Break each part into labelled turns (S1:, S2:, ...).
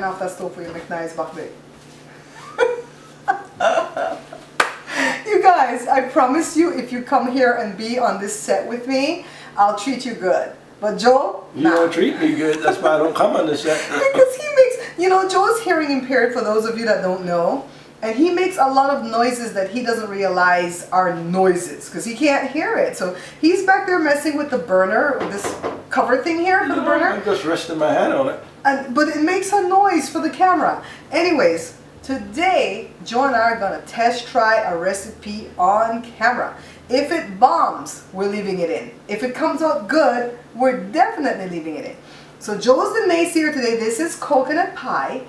S1: off that stove for you, McNice back there. You guys, I promise you, if you come here and be on this set with me, I'll treat you good. But Joe,
S2: you don't treat me good. That's why I don't come on the set.
S1: Because he makes, you know, Joe's hearing impaired for those of you that don't know. And he makes a lot of noises that he doesn't realize are noises because he can't hear it. So he's back there messing with the burner, with this cover thing here for the burner.
S2: I'm just resting my hand on it.
S1: But it makes a noise for the camera. Anyways, today, Joe and I are going to test try a recipe on camera. If it bombs, we're leaving it in. If it comes out good, we're definitely leaving it in. So Joe's the naysayer today. This is coconut pie.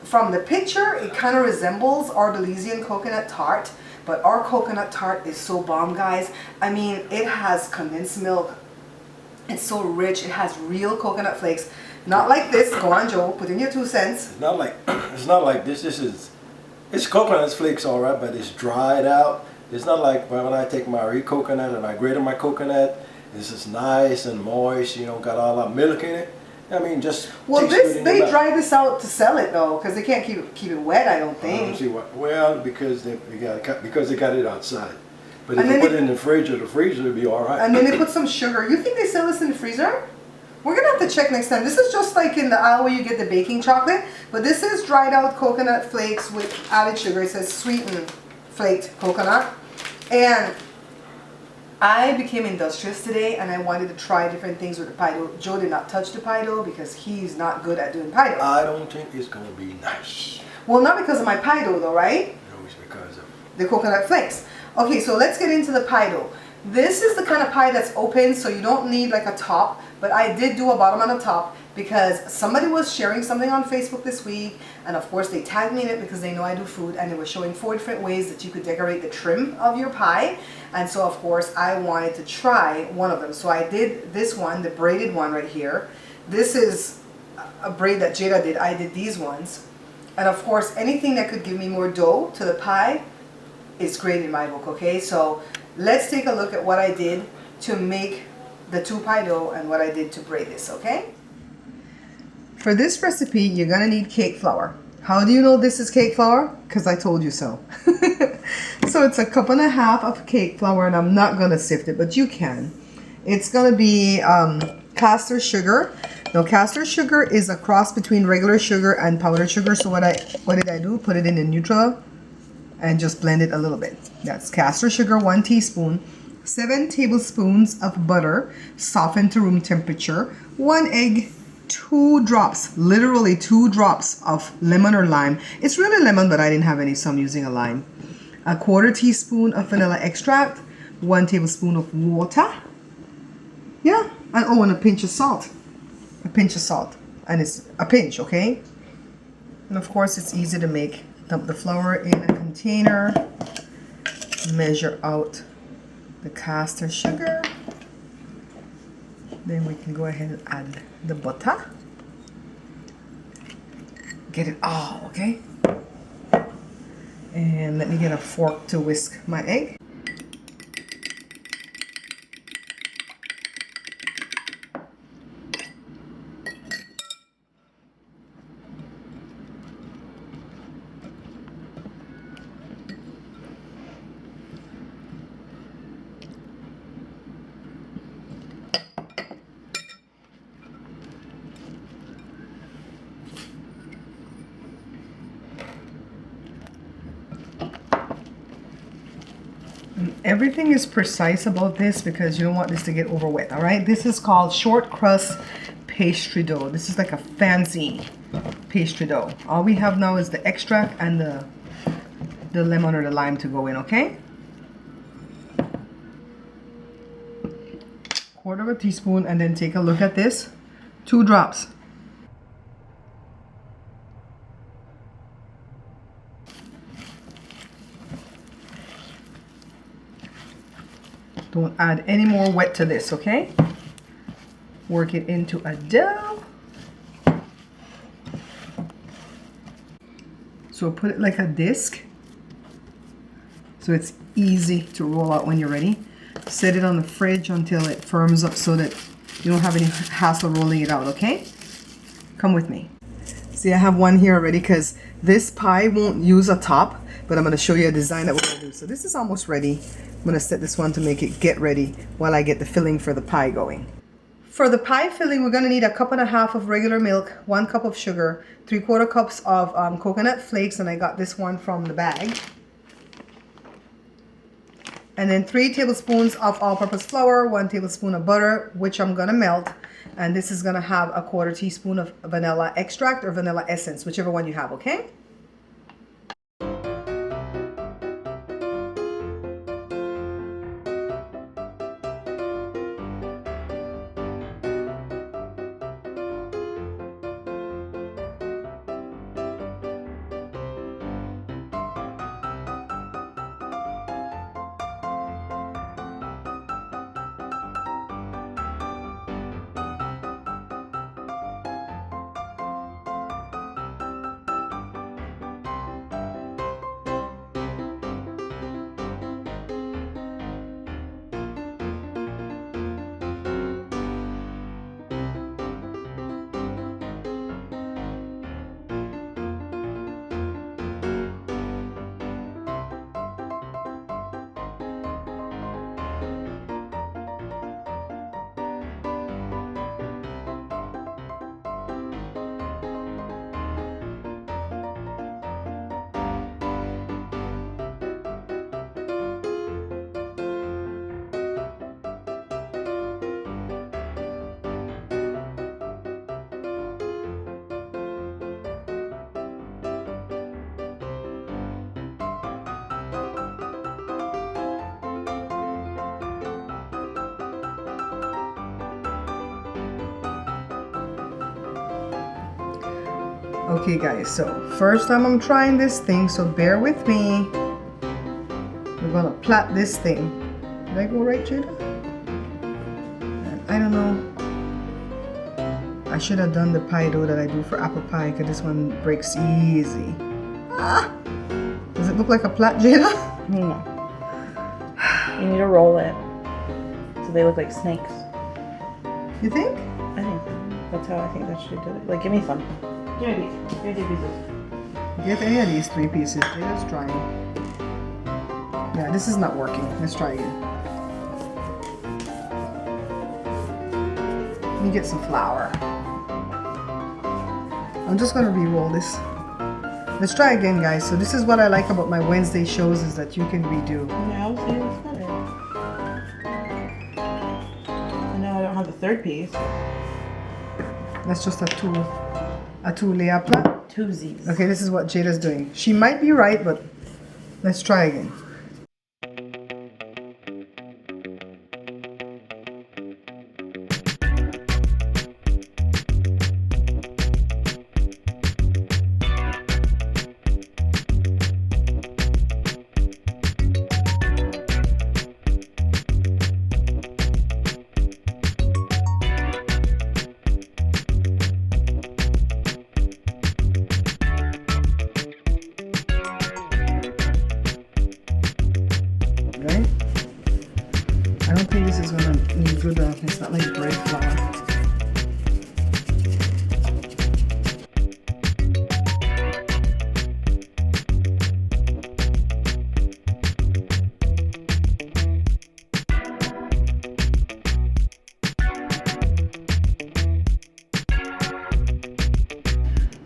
S1: From the picture, it kind of resembles our Belizean coconut tart, but our coconut tart is so bomb, guys. I mean, it has condensed milk. It's so rich. It has real coconut flakes. Not like this. Go on, Joe. Put in your 2 cents.
S2: It's not like this. It's coconut flakes, all right, but it's dried out. It's not like when I take my real coconut and I grate my coconut. This is nice and moist. You know, got all that milk in it. I mean, just
S1: well, they dry this out to sell it though, because they can't keep it wet. I don't think.
S2: I don't see what. Well, because they got it outside. But if you put it in the fridge or the freezer, it'd be all right.
S1: And then they put some sugar. You think they sell this in the freezer? We're gonna have to check next time. This is just like in the aisle where you get the baking chocolate, but this is dried out coconut flakes with added sugar. It says sweetened flaked coconut, and I became industrious today and I wanted to try different things with the pie dough. Joe did not touch the pie dough because he's not good at doing pie dough.
S2: I don't think it's going to be nice.
S1: Well, not because of my pie dough though, right?
S2: No, it's because of
S1: the coconut flakes. Okay, so let's get into the pie dough. This is the kind of pie that's open, so you don't need like a top, but I did do a bottom and a top because somebody was sharing something on Facebook this week, and of course they tagged me in it because they know I do food, and they were showing 4 different ways that you could decorate the trim of your pie. And so of course I wanted to try one of them. So I did this one, the braided one right here. This is a braid that Jada did. I did these ones. And of course anything that could give me more dough to the pie is great in my book, okay? So let's take a look at what I did to make the 2 pie dough and what I did to braid this, okay? For this recipe, you're gonna need cake flour. How do you know this is cake flour? Because I told you so. So it's 1.5 cups of cake flour, and I'm not gonna sift it, but you can. It's gonna be caster sugar. Now caster sugar is a cross between regular sugar and powdered sugar. So what did I do? Put it in the neutral and just blend it a little bit. That's caster sugar, 1 teaspoon. 7 tablespoons of butter, softened to room temperature. 1 egg. 2 drops, literally 2 drops of lemon or lime. It's really lemon, but I didn't have any, so I'm using a lime. 1/4 teaspoon of vanilla extract. 1 tablespoon of water. Yeah, and a pinch of salt. A pinch of salt. And it's a pinch, okay? And of course, it's easy to make. Dump the flour in a container. Measure out the caster sugar. Then we can go ahead and add the butter. Get it all, okay? And let me get a fork to whisk my egg. Everything is precise about this because you don't want this to get over wet, all right? This is called short crust pastry dough. This is like a fancy pastry dough. All we have now is the extract and the lemon or the lime to go in, okay? 1/4 teaspoon, and then take a look at this. 2 drops. Don't add any more wet to this, okay? Work it into a dough. So put it like a disc so it's easy to roll out when you're ready. Set it on the fridge until it firms up so that you don't have any hassle rolling it out, okay? Come with me. See, I have one here already because this pie won't use a top, but I'm going to show you a design that we're going to do. So this is almost ready. I'm going to set this one to make it get ready while I get the filling for the pie going. For the pie filling, we're going to need 1.5 cups of regular milk, 1 cup of sugar, 3/4 cups of coconut flakes, and I got this one from the bag. And then 3 tablespoons of all-purpose flour, 1 tablespoon of butter, which I'm going to melt. And this is going to have 1/4 teaspoon of vanilla extract or vanilla essence, whichever one you have, okay? Okay guys, so first time I'm trying this thing, so bear with me. We're gonna plait this thing. Did I go right, Jada? I don't know. I should have done the pie dough that I do for apple pie because this one breaks easy. Ah! Does it look like a plait, Jada?
S3: No. You need to roll it so they look like snakes.
S1: You think?
S3: I think that's how I think that should do it. Like, give me some. Give me a piece. Give me 2 pieces.
S1: Get any of these 3 pieces. Jada's trying. Yeah, this is not working. Let's try again. Let me get some flour. I'm just gonna re-roll this. Let's try again, guys. So this is what I like about my Wednesday shows is that you can redo.
S3: Now, see, that's better. And now I don't have the 3rd piece.
S1: That's just a two layer plait.
S3: Twosies.
S1: Okay, this is what Jada's doing. She might be right, but let's try again. Right? I don't think this is gonna be good enough. It's not like bread flour.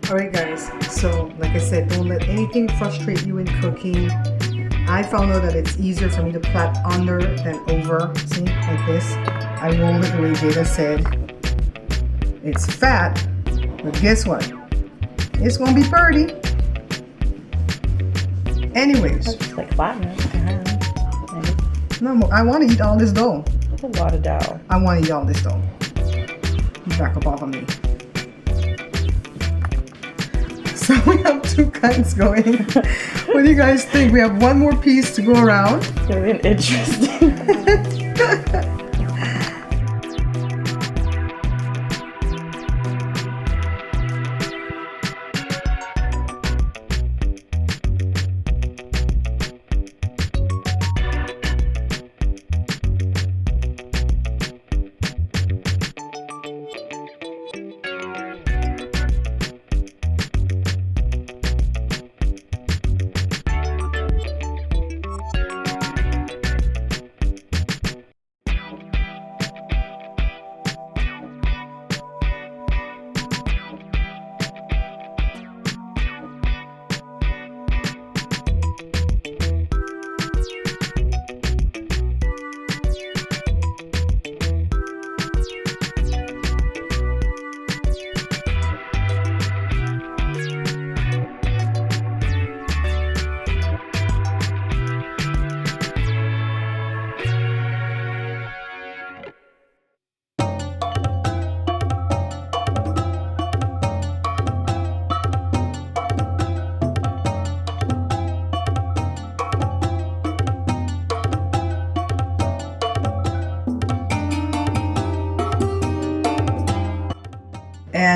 S1: Alright guys, so like I said, don't let anything frustrate you in cooking. I found out that it's easier for me to plait under than over. See, like this. I roll it the way Jada said. It's fat, but guess what? It's gonna be pretty. Anyways.
S3: That's just like flatness. Maybe.
S1: No, I want to eat all this dough.
S3: That's a lot of dough.
S1: I want to eat all this dough. Back up off of me. So we have 2 kinds going. What do you guys think? We have one more piece to go around.
S3: It's gonna be interesting.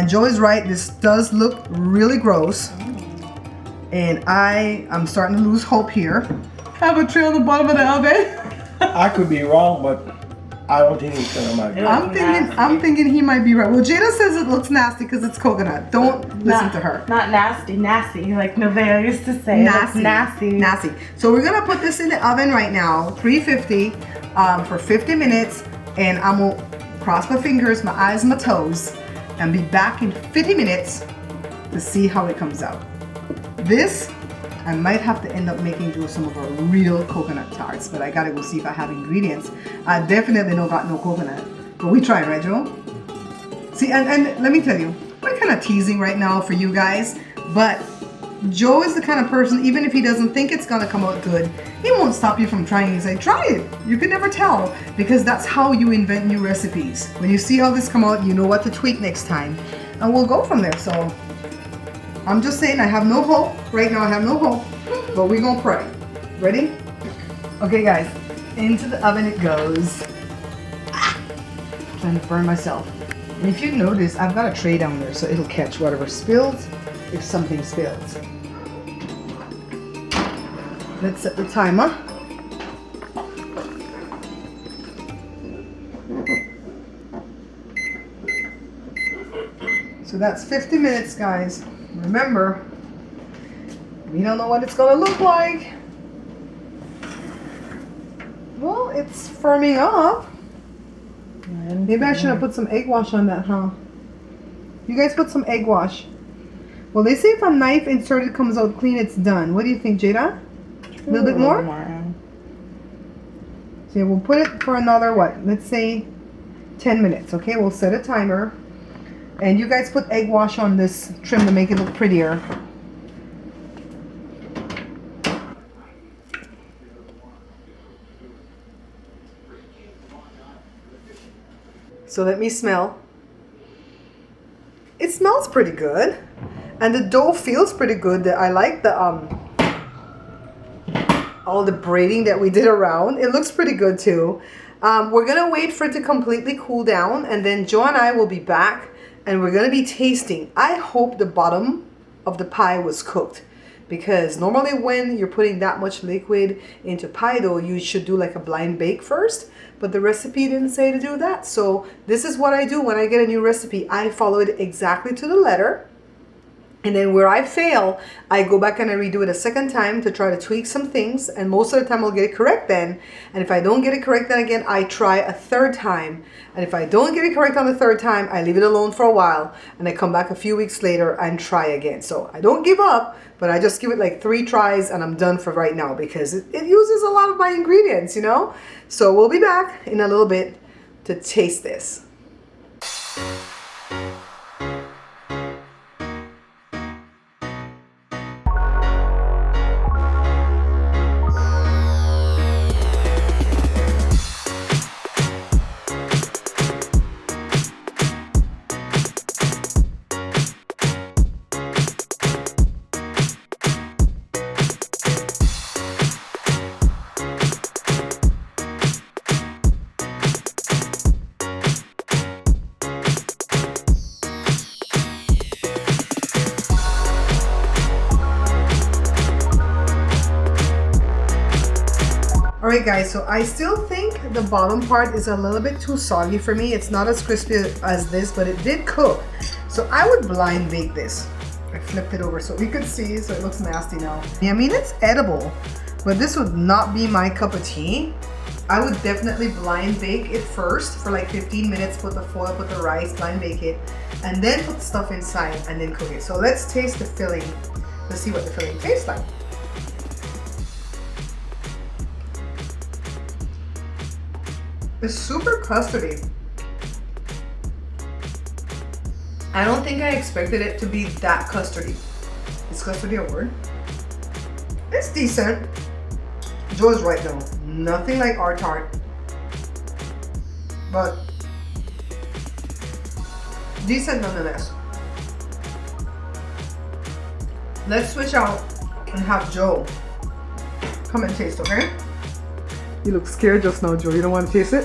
S1: And Joe is right, this does look really gross. And I'm starting to lose hope here. Have a tray on the bottom of the oven.
S2: I could be wrong, but I don't think it's gonna make good.
S1: I'm thinking he might be right. Well, Jada says it looks nasty because it's coconut. Don't listen to her.
S3: Not nasty, nasty, like Nevaeh used to say.
S1: Nasty.
S3: Nasty.
S1: Nasty. So we're gonna put this in the oven right now, 350, for 50 minutes, and I'm gonna cross my fingers, my eyes, my toes, and be back in 50 minutes to see how it comes out. This, I might have to end up making do some of our real coconut tarts, but I gotta go see if I have ingredients. I definitely don't got no coconut, but we try, right, Joe? See, and let me tell you, we're kind of teasing right now for you guys, but Joe is the kind of person, even if he doesn't think it's gonna come out good, he won't stop you from trying. He's like, try it. You can never tell, because that's how you invent new recipes. When you see how this come out, you know what to tweak next time, and we'll go from there. So I'm just saying, I have no hope. Right now I have no hope, but we're gonna pray. Ready? Okay guys, into the oven it goes. Trying to burn myself. And if you notice, I've got a tray down there so it'll catch whatever spills if something spills. Let's set the timer. So that's 50 minutes, guys. Remember, we don't know what it's gonna look like. Well, it's firming up. Maybe I should have put some egg wash on that, huh? You guys put some egg wash. Well, they say if a knife inserted comes out clean, it's done. What do you think, Jada? A little bit more? So we'll put it for another, what? Let's say 10 minutes, okay? We'll set a timer. And you guys put egg wash on this trim to make it look prettier. So let me smell. It smells pretty good. And the dough feels pretty good. I like the all the braiding that we did around. It looks pretty good too. We're gonna wait for it to completely cool down, and then Joe and I will be back and we're gonna be tasting. I hope the bottom of the pie was cooked, because normally when you're putting that much liquid into pie dough, you should do like a blind bake first, but the recipe didn't say to do that. So this is what I do when I get a new recipe. I follow it exactly to the letter. And then where I fail, I go back and I redo it a second time to try to tweak some things. And most of the time I'll get it correct then. And if I don't get it correct then again, I try a third time. And if I don't get it correct on the third time, I leave it alone for a while. And I come back a few weeks later and try again. So I don't give up, but I just give it like 3 tries and I'm done for right now, because it uses a lot of my ingredients, you know? So we'll be back in a little bit to taste this. Alright guys, so I still think the bottom part is a little bit too soggy for me. It's not as crispy as this, but it did cook. So I would blind bake this. I flipped it over so you could see, so it looks nasty now. Yeah, I mean, it's edible, but this would not be my cup of tea. I would definitely blind bake it first for like 15 minutes, put the foil, put the rice, blind bake it, and then put the stuff inside and then cook it. So let's taste the filling. Let's see what the filling tastes like. It's super custardy. I don't think I expected it to be that custardy. Is custardy a word? It's decent. Joe's right though. Nothing like our tart. But decent nonetheless. Let's switch out and have Joe come and taste, okay? You look scared just now, Joe. You don't want to taste it?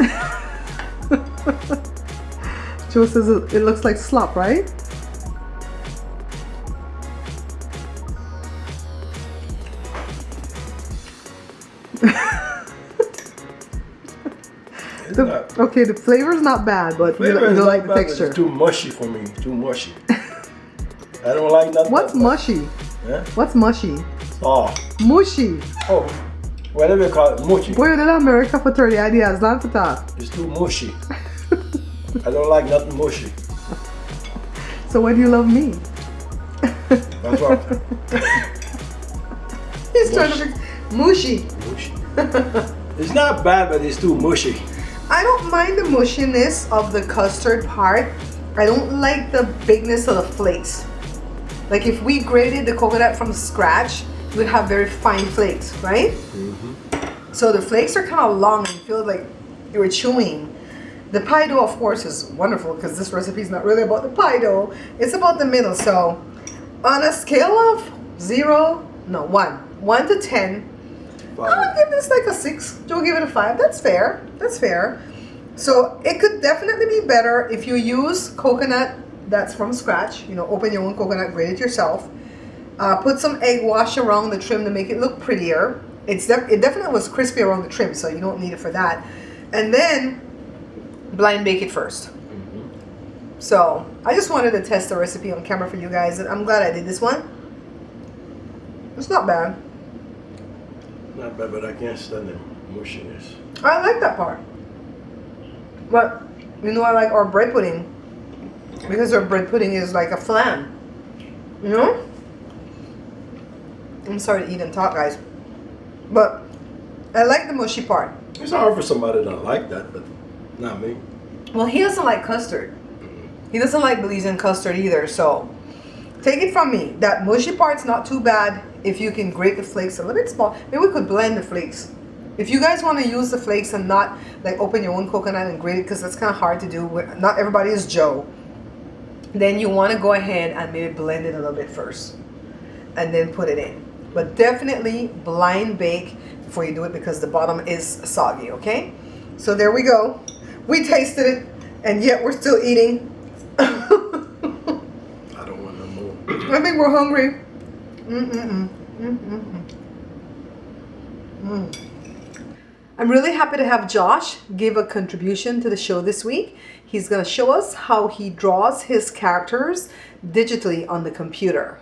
S1: Joe says it looks like slop, right?
S2: It's not.
S1: Okay, the flavor's not bad, but you
S2: Flavor is
S1: don't
S2: not
S1: like the
S2: bad, but
S1: texture.
S2: It's too mushy for me. Too mushy. I don't like nothing.
S1: What's mushy?
S2: Yeah?
S1: What's mushy?
S2: Oh.
S1: Mushy.
S2: Oh. Whatever you call it, mushy.
S1: Boy, you're in America for 30 ideas, not for that.
S2: It's too mushy. I don't like nothing mushy.
S1: So why do you love me?
S2: That's what.
S1: He's trying to fix mushy.
S2: Mushy. It's not bad, but it's too mushy.
S1: I don't mind the mushiness of the custard part. I don't like the bigness of the flakes. Like if we grated the coconut from scratch, we'd have very fine flakes, right?
S2: Mm-hmm.
S1: So the flakes are kind of long and feel like you were chewing. The pie dough, of course, is wonderful because this recipe is not really about the pie dough. It's about the middle. So on a scale of 1 to 10, I would give this like a 6. Joe give it a 5. That's fair. That's fair. So it could definitely be better if you use coconut that's from scratch. You know, open your own coconut, grate it yourself. Put some egg wash around the trim to make it look prettier. It definitely was crispy around the trim, so you don't need it for that. And then blind bake it first. So I just wanted to test the recipe on camera for you guys, and I'm glad I did this one. It's not bad.
S2: Not bad, but I can't stand the mushiness.
S1: I like that part. But you know, I like our bread pudding because our bread pudding is like a flan. You know? I'm sorry to eat and talk, guys, but I like the mushy part.
S2: It's hard for somebody to like that, but not me.
S1: Well, he doesn't like custard. He doesn't like Belizean custard either, so take it from me. That mushy part's not too bad if you can grate the flakes a little bit small. Maybe we could blend the flakes. If you guys want to use the flakes and not like open your own coconut and grate it, because that's kind of hard to do. Not everybody is Joe. Then you want to go ahead and maybe blend it a little bit first and then put it in. But definitely blind bake before you do it because the bottom is soggy, okay? So there we go. We tasted it and yet we're still eating.
S2: I don't want no more.
S1: I think we're hungry. I'm really happy to have Josh give a contribution to the show this week. He's going to show us how he draws his characters digitally on the computer.